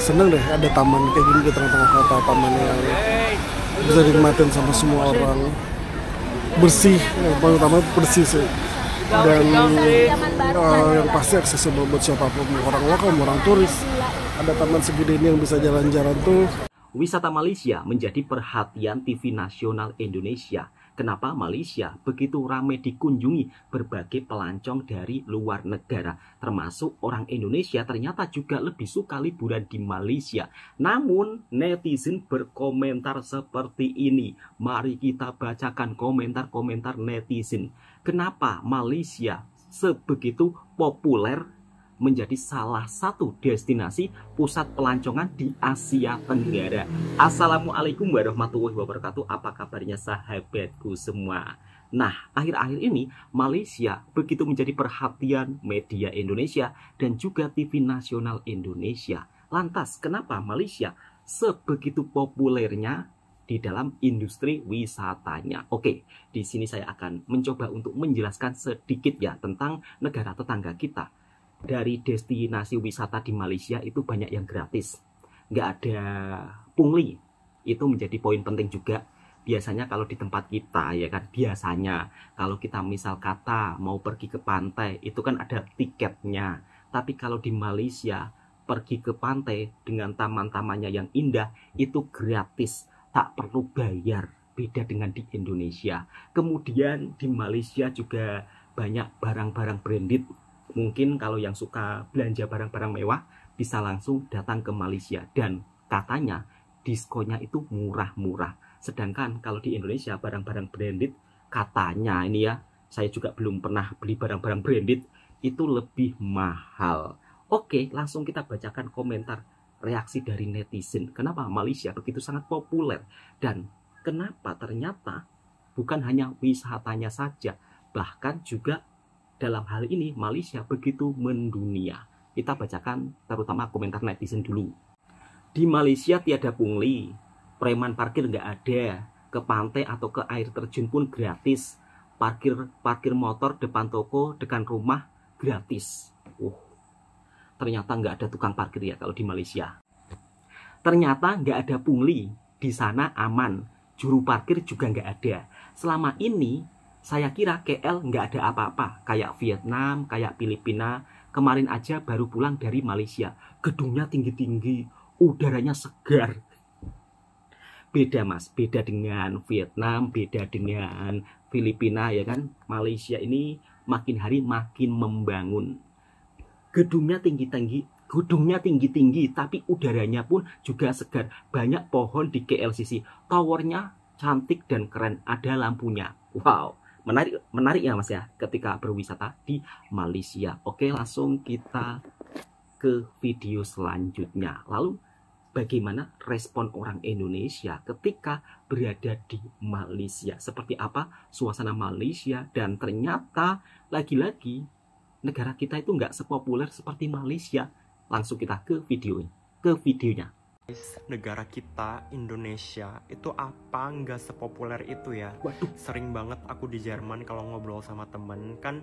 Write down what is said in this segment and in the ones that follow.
seneng deh ada taman kayak gini di tengah-tengah kota, taman yang bisa dinikmatin sama semua orang, bersih, yang paling utama bersih sih, dan yang pasti aksesibel buat siapapun, orang lokal, orang turis. Ada taman segede ini yang bisa jalan-jalan tuh. Wisata Malaysia menjadi perhatian TV nasional Indonesia. Kenapa Malaysia begitu ramai dikunjungi berbagai pelancong dari luar negara, termasuk orang Indonesia ternyata juga lebih suka liburan di Malaysia. Namun netizen berkomentar seperti ini. Mari kita bacakan komentar-komentar netizen. Kenapa Malaysia sebegitu populer menjadi salah satu destinasi pusat pelancongan di Asia Tenggara. Assalamualaikum warahmatullahi wabarakatuh. Apa kabarnya sahabatku semua? Nah, akhir-akhir ini Malaysia begitu menjadi perhatian media Indonesia dan juga TV nasional Indonesia. Lantas, kenapa Malaysia sebegitu populernya di dalam industri wisatanya? Oke, di sini saya akan mencoba untuk menjelaskan sedikit ya tentang negara tetangga kita. Dari destinasi wisata di Malaysia itu banyak yang gratis, nggak ada pungli. Itu menjadi poin penting juga. Biasanya kalau di tempat kita ya kan, biasanya kalau kita misal kata mau pergi ke pantai itu kan ada tiketnya. Tapi kalau di Malaysia pergi ke pantai dengan taman-tamannya yang indah itu gratis, tak perlu bayar. Beda dengan di Indonesia. Kemudian di Malaysia juga banyak barang-barang branded. Mungkin kalau yang suka belanja barang-barang mewah bisa langsung datang ke Malaysia, dan katanya diskonnya itu murah-murah. Sedangkan kalau di Indonesia barang-barang branded katanya ini ya, saya juga belum pernah beli barang-barang branded, itu lebih mahal. Oke, langsung kita bacakan komentar reaksi dari netizen. Kenapa Malaysia begitu sangat populer, dan kenapa ternyata bukan hanya wisatanya saja, bahkan juga dalam hal ini Malaysia begitu mendunia. Kita bacakan terutama komentar netizen dulu. Di Malaysia tiada pungli, preman parkir nggak ada, ke pantai atau ke air terjun pun gratis, parkir motor depan toko, depan rumah gratis. Ternyata nggak ada tukang parkir ya kalau di Malaysia. Ternyata nggak ada pungli, di sana aman, juru parkir juga nggak ada. Selama ini saya kira KL nggak ada apa-apa, kayak Vietnam, kayak Filipina. Kemarin aja baru pulang dari Malaysia. Gedungnya tinggi-tinggi, udaranya segar. Beda mas, beda dengan Vietnam, beda dengan Filipina ya kan. Malaysia ini makin hari makin membangun. Gedungnya tinggi-tinggi, tapi udaranya pun juga segar. Banyak pohon di KLCC, towernya cantik dan keren, ada lampunya. Wow. Menarik ya mas ya ketika berwisata di Malaysia. Oke, langsung kita ke video selanjutnya. Lalu bagaimana respon orang Indonesia ketika berada di Malaysia? Seperti apa suasana Malaysia? Dan ternyata lagi-lagi negara kita itu nggak sepopuler seperti Malaysia. Langsung kita ke videonya. Negara kita, Indonesia, itu apa nggak sepopuler itu ya? Waduh. Sering banget aku di Jerman kalau ngobrol sama temen, kan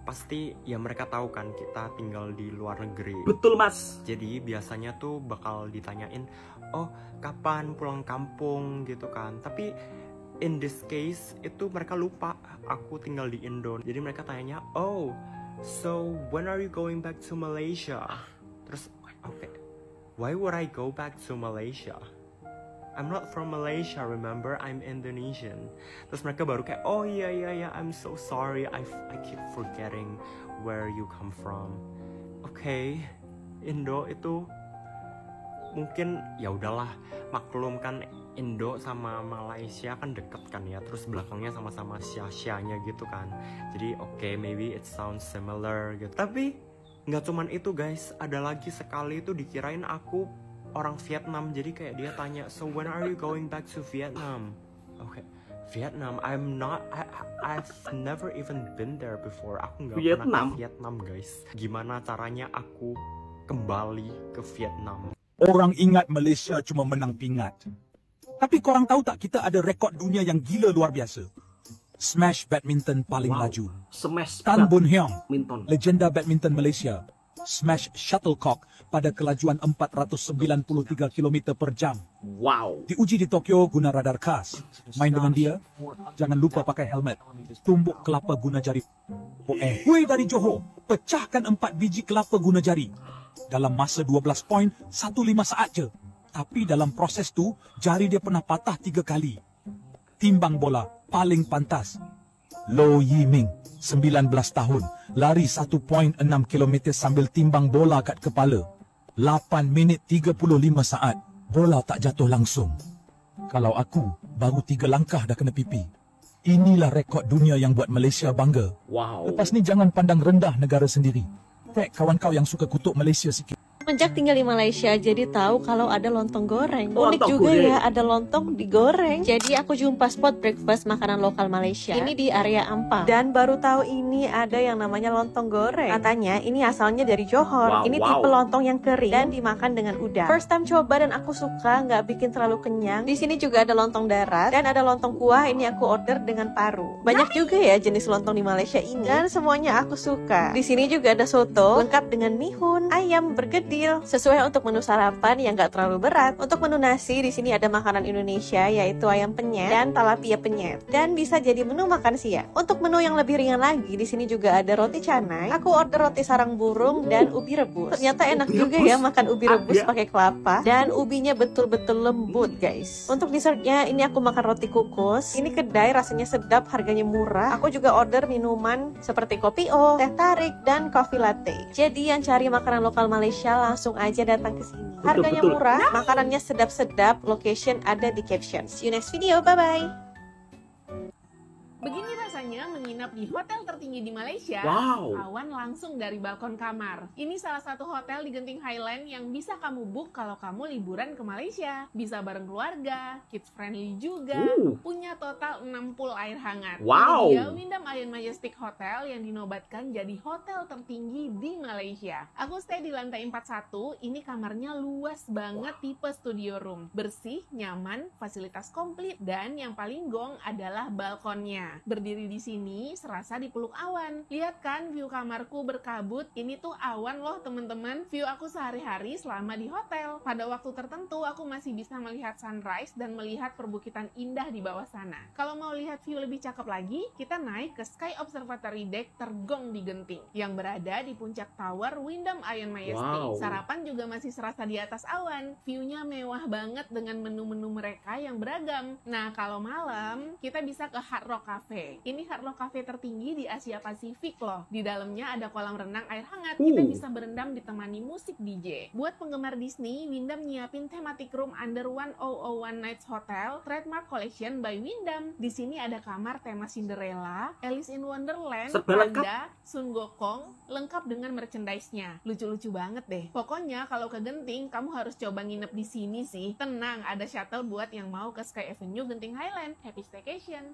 pasti ya mereka tahu kan kita tinggal di luar negeri. Betul mas. Jadi biasanya tuh bakal ditanyain, oh kapan pulang kampung gitu kan. Tapi in this case itu mereka lupa aku tinggal di Indo. Jadi mereka tanyanya, oh so when are you going back to Malaysia? Terus oke. Why would I go back to Malaysia? I'm not from Malaysia, remember? I'm Indonesian. Terus mereka baru kayak, oh iya, I'm so sorry. I keep forgetting where you come from. Oke, Indo itu mungkin ya udahlah, maklum kan Indo sama Malaysia kan deket kan ya. Terus belakangnya sama-sama Asia-nya gitu kan. Jadi oke, maybe it sounds similar gitu. Tapi nggak cuman itu guys, ada lagi sekali itu dikirain aku orang Vietnam. Jadi kayak dia tanya, so when are you going back to Vietnam? Oke, Vietnam, I've never even been there before. Aku nggak pernah ke Vietnam guys. Gimana caranya aku kembali ke Vietnam? Orang ingat Malaysia cuma menang pingat. Tapi korang tahu tak kita ada rekod dunia yang gila luar biasa? Smash badminton paling laju. Smash Tan Boon Heong, badminton, legenda badminton Malaysia, smash shuttlecock pada kelajuan 493 km per jam. Wow. Diuji di Tokyo guna radar khas. Main dengan dia, jangan lupa pakai helmet. Tumbuk kelapa guna jari. Hui dari Johor pecahkan 4 biji kelapa guna jari dalam masa 12.15 saat je. Tapi dalam proses tu, jari dia pernah patah 3 kali. Timbang bola paling pantas. Lo Yiming, 19 tahun, lari 1.6 km sambil timbang bola kat kepala. 8 minit 35 saat, bola tak jatuh langsung. Kalau aku, baru 3 langkah dah kena pipi. Inilah rekod dunia yang buat Malaysia bangga. Wow. Lepas ni jangan pandang rendah negara sendiri. Tag kawan kau yang suka kutuk Malaysia sikit. Sejak tinggal di Malaysia, jadi tahu kalau ada lontong goreng. Unik Lontong juga goreng. ya, ada lontong digoreng. Jadi aku jumpa spot breakfast makanan lokal Malaysia. Ini di area Ampang. Dan baru tahu ini ada yang namanya lontong goreng. Katanya ini asalnya dari Johor. Wow, Ini wow. tipe lontong yang kering dan dimakan dengan udang. First time coba dan aku suka, nggak bikin terlalu kenyang. Di sini juga ada lontong darat dan ada lontong kuah. Ini aku order dengan paru. Banyak juga ya jenis lontong di Malaysia ini. Dan semuanya aku suka. Di sini juga ada soto lengkap dengan mihun, ayam bergedil. Sesuai untuk menu sarapan yang gak terlalu berat. Untuk menu nasi di sini ada makanan Indonesia yaitu ayam penyet dan talapia penyet. Dan bisa jadi menu makan siang. Untuk menu yang lebih ringan lagi di sini juga ada roti canai. Aku order roti sarang burung dan ubi rebus. Ternyata enak juga ya makan ubi rebus pakai kelapa dan ubinya betul-betul lembut guys. Untuk dessertnya ini aku makan roti kukus. Ini kedai rasanya sedap, harganya murah. Aku juga order minuman seperti kopi o, teh tarik dan coffee latte. Jadi yang cari makanan lokal Malaysia langsung aja datang ke sini. Harganya betul. murah, makanannya sedap-sedap, location ada di caption. See you next video, bye-bye. Begini rasanya menginap di hotel tertinggi di Malaysia. Wow. Awan langsung dari balkon kamar. Ini salah satu hotel di Genting Highland yang bisa kamu book kalau kamu liburan ke Malaysia. Bisa bareng keluarga, kids friendly juga. Punya total 6 pool air hangat. Wow. Ini dia Wyndham Ion Majestic Hotel yang dinobatkan jadi hotel tertinggi di Malaysia. Aku stay di lantai 41. Ini kamarnya luas banget, tipe studio room. Bersih, nyaman, fasilitas komplit, dan yang paling gong adalah balkonnya. Berdiri di sini serasa dipeluk awan. Lihat kan view kamarku berkabut. Ini tuh awan loh teman-teman. View aku sehari-hari selama di hotel. Pada waktu tertentu aku masih bisa melihat sunrise dan melihat perbukitan indah di bawah sana. Kalau mau lihat view lebih cakep lagi, kita naik ke Sky Observatory Deck tergong di Genting yang berada di puncak tower Wyndham Ion Majestic. Wow. Sarapan juga masih serasa di atas awan. View-nya mewah banget dengan menu-menu mereka yang beragam. Nah, kalau malam kita bisa ke Hard Rock Cafe. Ini Hard Rock Cafe tertinggi di Asia Pasifik loh. Di dalamnya ada kolam renang air hangat. Kita bisa berendam ditemani musik DJ. Buat penggemar Disney, Wyndham nyiapin thematic room under 1001 Nights Hotel Trademark Collection by Wyndham. Di sini ada kamar tema Cinderella, Alice in Wonderland, Serba lengkap. Panda, Sun Gokong, lengkap dengan merchandise-nya. Lucu-lucu banget deh. Pokoknya kalau ke Genting, kamu harus coba nginep di sini sih. Tenang, ada shuttle buat yang mau ke Sky Avenue Genting Highland. Happy staycation!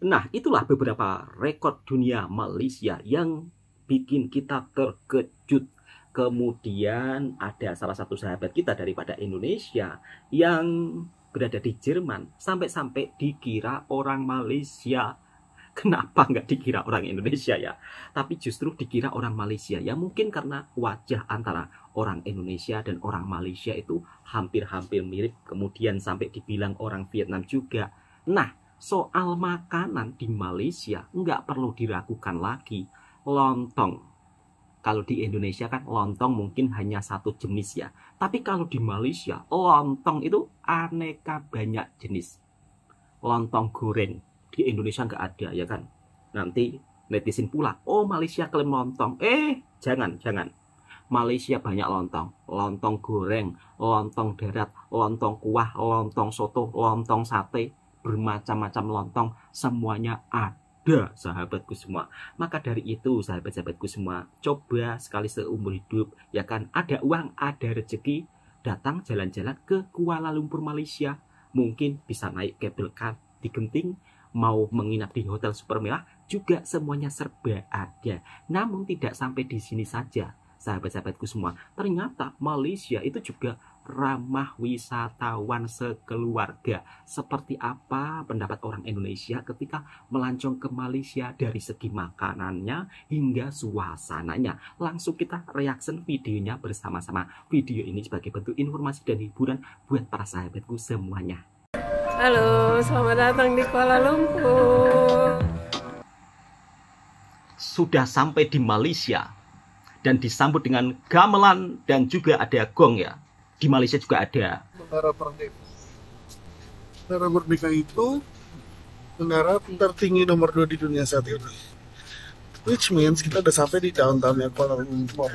Nah, itulah beberapa rekor dunia Malaysia yang bikin kita terkejut. Kemudian ada salah satu sahabat kita daripada Indonesia yang berada di Jerman, sampai-sampai dikira orang Malaysia. Kenapa nggak dikira orang Indonesia ya? Tapi justru dikira orang Malaysia. Ya mungkin karena wajah antara orang Indonesia dan orang Malaysia itu hampir-hampir mirip. Kemudian sampai dibilang orang Vietnam juga. Nah, soal makanan di Malaysia nggak perlu diragukan lagi. Lontong. Kalau di Indonesia kan lontong mungkin hanya satu jenis ya. Tapi kalau di Malaysia, lontong itu aneka banyak jenis. Lontong goreng. Di Indonesia nggak ada ya kan. Nanti netizen pula, oh Malaysia klaim lontong. Jangan. Malaysia banyak lontong. Lontong goreng, lontong darat, lontong kuah, lontong soto, lontong sate. Bermacam-macam lontong, semuanya ada sahabatku semua. Maka dari itu sahabat-sahabatku semua, coba sekali seumur hidup ya kan, ada uang, ada rezeki, datang jalan-jalan ke Kuala Lumpur Malaysia. Mungkin bisa naik cable car di Genting, mau menginap di hotel super mewah, juga semuanya serba ada. Namun tidak sampai di sini saja sahabat-sahabatku semua. Ternyata Malaysia itu juga ramah wisatawan sekeluarga. Seperti apa pendapat orang Indonesia ketika melancong ke Malaysia dari segi makanannya hingga suasananya? Langsung kita reaction videonya bersama-sama. Video ini sebagai bentuk informasi dan hiburan buat para sahabatku semuanya. Halo, selamat datang di Kuala Lumpur. Sudah sampai di Malaysia dan disambut dengan gamelan dan juga ada gong ya. Di Malaysia juga ada. Negara Merdeka itu negara tertinggi nomor 2 di dunia saat ini. Which means kita udah sampai di downtown Kuala Lumpur.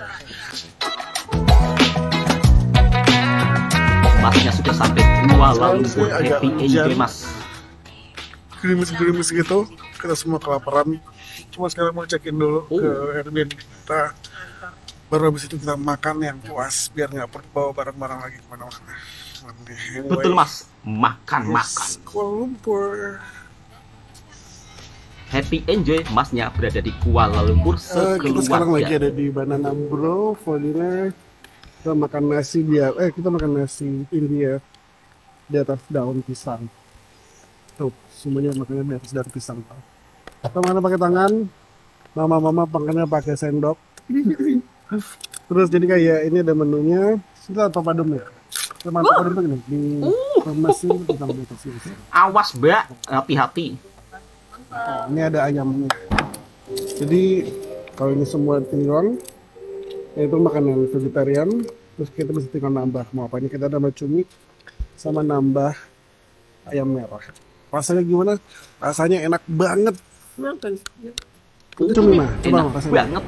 Masnya sudah sampai Kuala Lumpur. Happy enjoy mas. Gerimis-gerimis gitu, kita semua kelaparan. Cuma sekarang mau check-in dulu ke Airbnb kita. Baru habis itu kita makan yang puas biar nggak perlu bawa barang-barang lagi kemana-mana. Anyway, Betul mas, makan-makan. Kuala Lumpur. Happy enjoy, masnya berada di Kuala Lumpur Kita sekarang lagi sekeluarga. ada di Banana Bro for dinner. Kita makan nasi kita makan nasi India di atas daun pisang. Tuh, semuanya makannya di atas daun pisang. Kita makan pakai tangan, mama makannya pakai sendok. Terus jadi kayak ini ada menunya. Kita papadum ya. Kita makan papadum tuh gini di mesin pisang di atas sini. Awas mbak, hati-hati. Ini ada ayamnya. Jadi kalau ini semua tiruan, itu makanan vegetarian. Terus kita bisa tinggal nambah mau apa. Ini kita nambah cumi sama nambah ayam merah. Rasanya gimana? Rasanya enak banget. Itu cumi mah. Coba Enak rasanya. banget.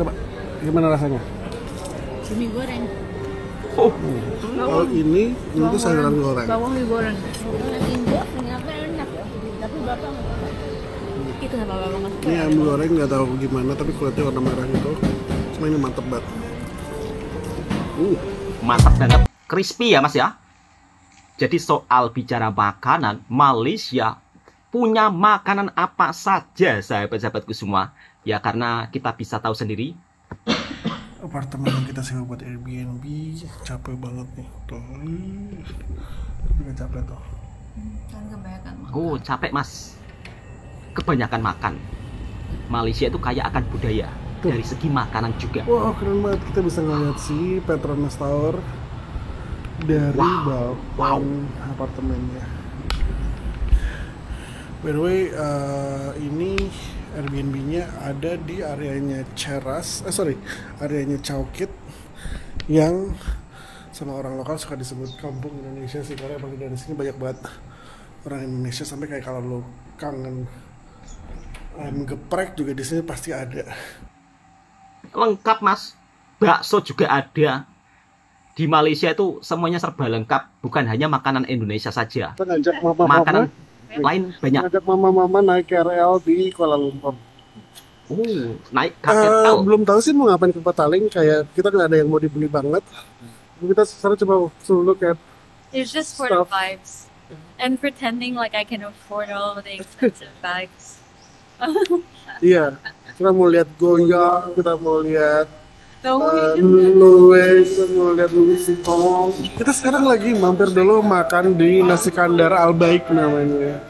Coba gimana rasanya? Cumi goreng. Oh, Kalau ini itu sayuran goreng. Bawang digoreng. Indo ternyata enak ya. Tapi bapak nggak. Itu nggak apa-apa mas. Ini ayam goreng nggak tahu gimana tapi kulitnya warna merah gitu. Cuma ini mantep banget. mantap banget. Crispy ya mas ya. Jadi soal bicara makanan, Malaysia punya makanan apa saja sahabat-sahabatku semua. Ya karena kita bisa tahu sendiri. Apartemen yang kita sewa buat Airbnb capek banget nih. Tuh. Juga capek tuh. Kan kebanyakan makan. Oh capek mas. Kebanyakan makan. Malaysia itu kaya akan budaya. Dari segi makanan juga. Wah keren banget, kita bisa ngeliat si Petronas Tower dari balkon apartemennya. By the way, ini Airbnb-nya ada di areanya areanya Chowkit yang sama orang lokal suka disebut kampung Indonesia sih, karena emang dari sini banyak banget orang Indonesia, sampai kayak kalau lo kangen ayam geprek juga di sini pasti ada. Lengkap mas, bakso juga ada. Di Malaysia itu semuanya serba lengkap, bukan hanya makanan Indonesia saja. Kita ngajak mama-mama Makanan lain banyak. ngajak mama-mama naik KRL di Kuala Lumpur. Naik KRL. Belum tahu sih mau ngapain ke Petaling, kayak kita nggak ada yang mau dibeli banget. Kita sekarang coba look at It's just for stuff. the vibes and pretending like I can afford all the expensive bags. Iya, kita mau lihat Goyang, kita mau lihat No, Louis, kita mau lihat Louis Vuitton. Kita sekarang lagi mampir dulu makan di Nasi Kandar Al Baik namanya.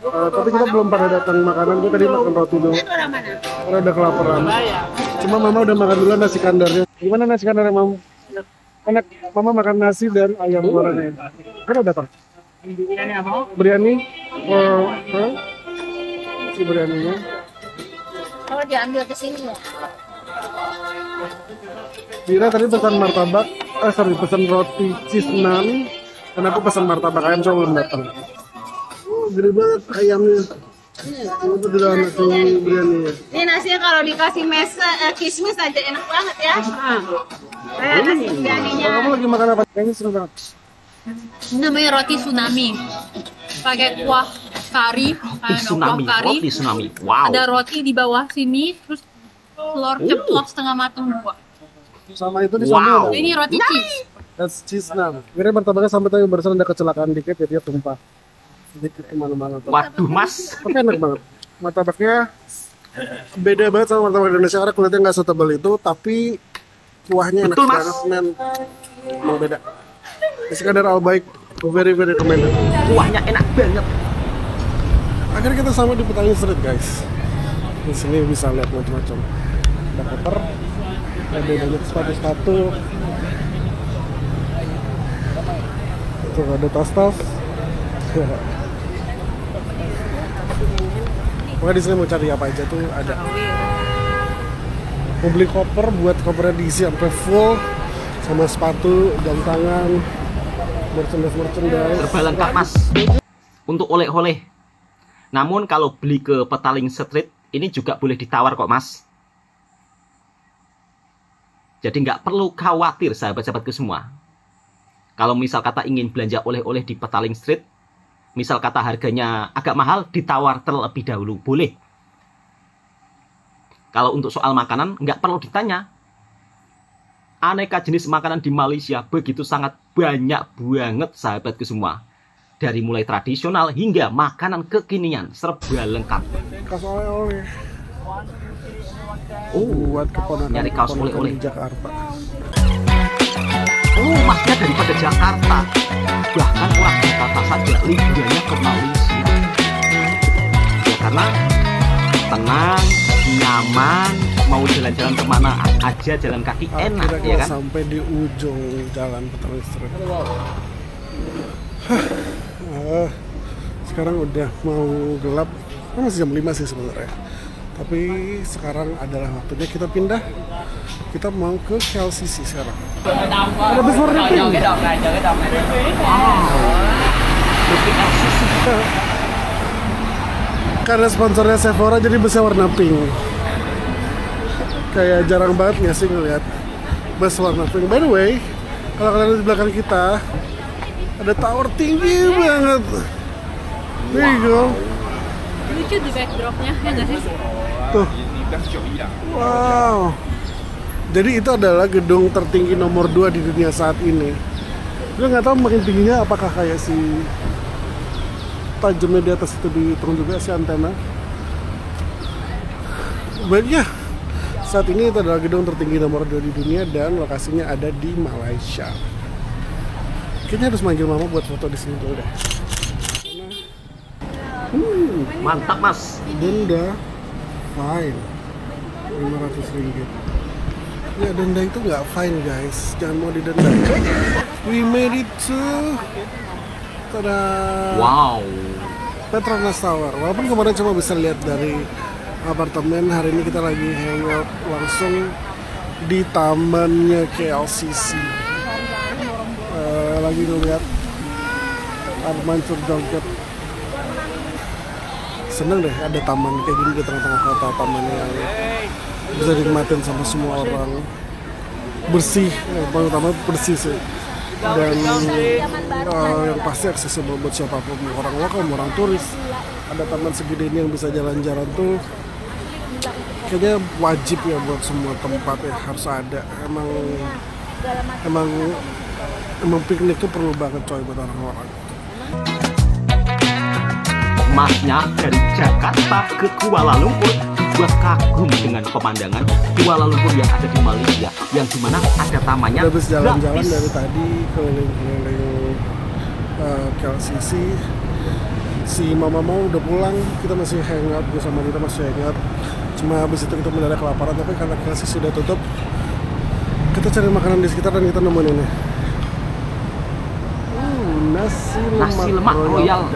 Tapi kita belum pada datang makanan, gue tadi makan roti dulu. Karena udah kelaparan. Cuma mama udah makan dulu nasi kandarnya. Gimana nasi kandarnya, Mam? Enak. Mama makan nasi dan ayam gorengnya. Kan udah datang. Biryani. Si biryaninya. Kalau diambil ke sini ya. Dira tadi pesan martabak, pesan roti cheese naan, dan aku pesan martabak ayam, cuma belum datang. Gede banget ayamnya. Itu di dalam nasi biryaninya. Ini nasinya kalau dikasih kismis aja enak banget ya. Kayak nasi biryaninya. Kamu lagi makan apa? Kayaknya seru banget. namanya roti tsunami. Pakai kuah kari, Roti tsunami, roti tsunami. Wow. Ada roti di bawah sini, terus telur ceplok setengah matang dua. Sama itu di Wow. sana. Ini roti cheese. That's cheese naan. Kira martabaknya sampai tadi barusan ada kecelakaan dikit, jadi dia tumpah sedikit kemana-mana. Waduh mas. Tapi enak banget. Martabaknya beda banget sama martabak Indonesia, karena kulitnya nggak setebal itu, tapi kuahnya enak Betul, Mas. banget, men. mau beda. Sekadar Albaik, very recommended. Kuahnya enak banget. Akhirnya kita sampai di Petaling Street guys. Di sini bisa lihat macam-macam. Ada koper, ada banyak sepatu-sepatu. Tuh ada tas-tas. Pokoknya di sini mau cari apa aja tuh ada. Mau beli koper buat kopernya diisi sampai full, sama sepatu, jam tangan, merchandise. Serba lengkap mas. Untuk oleh-oleh. Namun kalau beli ke Petaling Street ini juga boleh ditawar kok mas. Jadi nggak perlu khawatir sahabat-sahabatku semua. Kalau misal kata ingin belanja oleh-oleh di Petaling Street, misal kata harganya agak mahal, ditawar terlebih dahulu, boleh. Kalau untuk soal makanan, nggak perlu ditanya. Aneka jenis makanan di Malaysia begitu sangat banyak banget sahabatku semua. Dari mulai tradisional hingga makanan kekinian, serba lengkap. Kaos oleh-oleh. Oh, Buat keponakan nyari kaos oleh-oleh. di Jakarta. Oh, masnya daripada Jakarta. Bahkan orang Jakarta saja liburannya ke Malaysia. Ya karena tenang, nyaman, mau jalan-jalan kemana aja jalan kaki enak, Akhirnya ya kita kan? sampai di ujung jalan Petaling Street. Sekarang udah mau gelap, masih jam 5 sih sebenarnya. Tapi sekarang adalah waktunya kita pindah. Kita mau ke KLCC sekarang. Ada bus warna pink. Karena sponsornya Sephora jadi busnya warna pink. Kayak jarang banget nggak sih ngeliat bus warna pink. By the way, kalau kalian lihat di belakang kita ada tower tinggi banget. There you go. Lucu di backdropnya, ya nggak sih? Tuh. Wow. Jadi itu adalah gedung tertinggi nomor 2 di dunia saat ini. Gue nggak tahu makin tingginya apakah kayak si tajamnya di atas itu dihitung juga si antena. Baiknya, saat ini itu adalah gedung tertinggi nomor 2 di dunia dan lokasinya ada di Malaysia. Kayaknya harus manggil mama buat foto di sini dulu deh. Mantap mas. Denda fine 500 ringgit. Ya denda itu nggak fine guys, jangan mau didenda. We made it to tada Wow. Petronas Tower. Walaupun kemarin cuma bisa lihat dari apartemen, hari ini kita lagi hangout langsung di tamannya KLCC. Lagi ngeliat Armancur Joget. Seneng deh ada taman kayak gini di tengah-tengah kota, taman yang bisa dinikmatin sama semua orang, bersih, yang paling utama bersih sih, dan yang pasti aksesibel buat siapapun, orang lokal, orang turis. Ada taman segede ini yang bisa jalan-jalan tuh kayaknya wajib ya buat semua tempat ya, harus ada. Emang piknik tuh perlu banget coy buat orang-orang. Masnya dari Jakarta ke Kuala Lumpur dibuat kagum dengan pemandangan Kuala Lumpur yang ada di Malaysia, yang dimana ada tamannya Udah habis jalan-jalan gratis. dari tadi keliling-keliling KLCC. Si mama mau udah pulang, kita masih hangout, gue sama kita masih hangout. Cuma habis itu kita mendadak kelaparan, tapi karena KLCC sudah tutup, kita cari makanan di sekitar dan kita nemuin ini. Nasi lemak royal.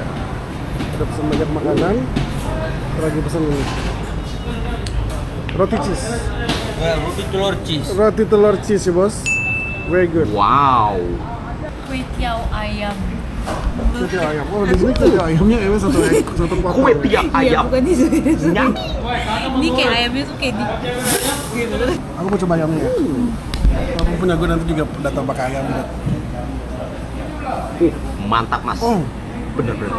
Ada pesan banyak makanan, kita lagi pesan ini. Roti cheese. Roti telur cheese ya bos. Very good. Wow. Kue tiao ayam. Kue tiaw ayam. Oh di sini kue tiaw ayamnya emang satu potong. Kue tiaw ayam. Bukan di sini. Nyam. Ini kayak ayamnya tuh kayak di gitu. Aku mau coba ayamnya ya. Kalau punya gue nanti juga datang pakai ayam. Mantap mas. Oh. Bener-bener.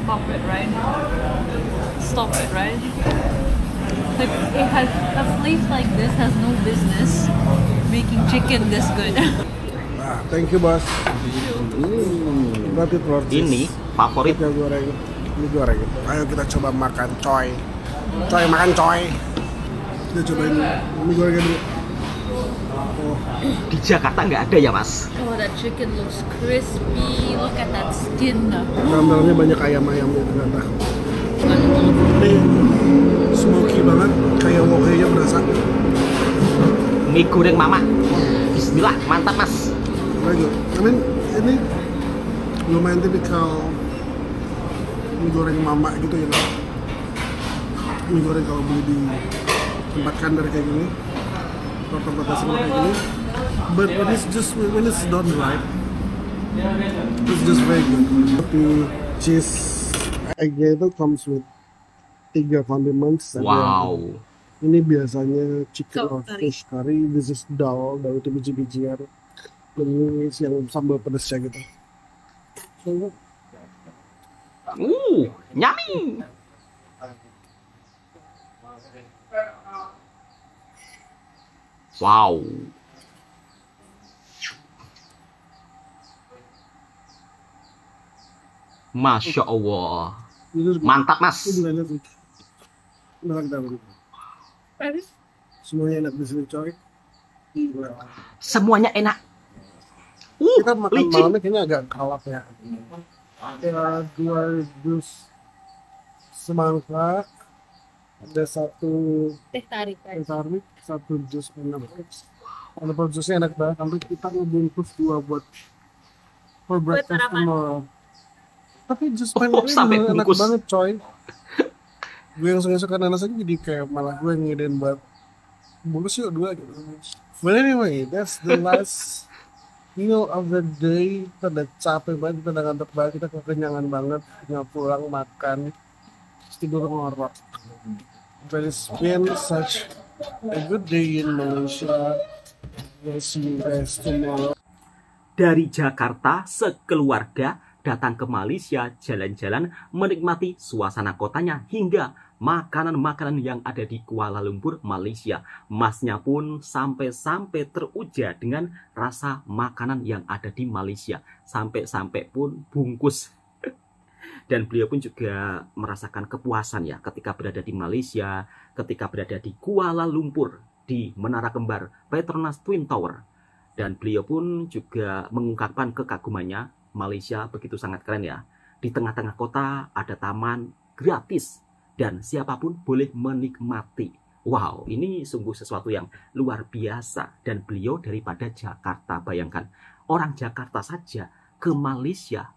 Stop it, right? Stop it, right? Like it has a place like this has no business making chicken this good. Nah, thank you bos. Roti telur cheese. Ini favorit. Kita goreng. Ini goreng. Ayo kita coba makan coy. Coy makan coy. Kita cobain ini gorengnya dulu. Di Jakarta nggak ada ya mas? Oh, that chicken looks crispy. Look at that skin. Dalam-dalamnya banyak ayam-ayamnya ternyata. Ini smoky banget, kayak wokenya berasa. Mie goreng mama. Bismillah, mantap mas. Lagi, ini lumayan tipikal mie goreng mama gitu ya. Mie goreng kalau beli di tempat kandar kayak gini, atau tempat nasi kayak gini. But when it's done right, it's just very good. Tapi cheese eggnya itu comes with 3 condiments. Wow. Ini biasanya chicken So, or curry. fish curry. This is dal, dari itu biji-bijian. Dan ini yang sambal pedasnya gitu. So, Nyami. Wow. Masya Allah. ini Mantap mas. Ini enak sih. Enak banget. Semuanya enak di sini coy. Semuanya enak. Kita makan licin. malamnya kayaknya agak kalap ya. Ada 2 jus semangka, ada 1 Teh tarik. teh tarik, 1 jus minum. Walaupun jusnya enak banget, sampai kita ngebungkus 2 buat for breakfast sarapan. tomorrow. Tapi jus Oh, ini sampai enak bungkus. banget coy. Gue yang suka nanas aja jadi kayak malah gue ngidein buat bungkus yuk 2 gitu. But anyway, that's the last meal of the day. Kita udah capek banget, kita udah ngantuk banget, kita kekenyangan banget, tinggal pulang makan, terus tidur ngorok. But it's been such a good day in Malaysia. We'll see you guys tomorrow. Dari Jakarta, sekeluarga datang ke Malaysia, jalan-jalan, menikmati suasana kotanya hingga makanan-makanan yang ada di Kuala Lumpur, Malaysia. Masnya pun sampai-sampai teruja dengan rasa makanan yang ada di Malaysia. Sampai-sampai pun bungkus. Dan beliau pun juga merasakan kepuasan ya ketika berada di Malaysia, ketika berada di Kuala Lumpur, di Menara Kembar Petronas Twin Tower. Dan beliau pun juga mengungkapkan kekagumannya. Malaysia begitu sangat keren ya. Di tengah-tengah kota ada taman gratis dan siapapun boleh menikmati. Wow, ini sungguh sesuatu yang luar biasa. Dan beliau daripada Jakarta, bayangkan. Orang Jakarta saja ke Malaysia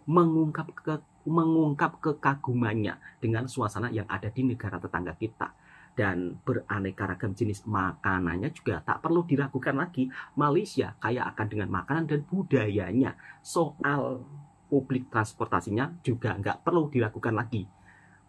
mengungkap kekagumannya dengan suasana yang ada di negara tetangga kita. Dan beraneka ragam jenis makanannya juga tak perlu diragukan lagi. Malaysia kaya akan dengan makanan dan budayanya. Soal publik transportasinya juga nggak perlu diragukan lagi.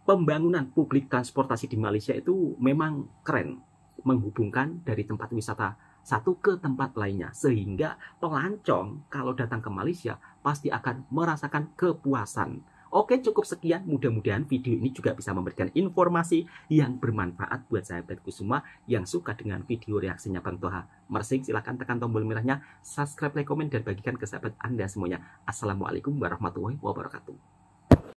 Pembangunan publik transportasi di Malaysia itu memang keren. Menghubungkan dari tempat wisata satu ke tempat lainnya. Sehingga pelancong kalau datang ke Malaysia pasti akan merasakan kepuasan. Oke, cukup sekian. Mudah-mudahan video ini juga bisa memberikan informasi yang bermanfaat buat sahabatku semua yang suka dengan video reaksinya Bang Toha Mersing. Silahkan tekan tombol merahnya, subscribe, like, komen, dan bagikan ke sahabat Anda semuanya. Assalamualaikum warahmatullahi wabarakatuh.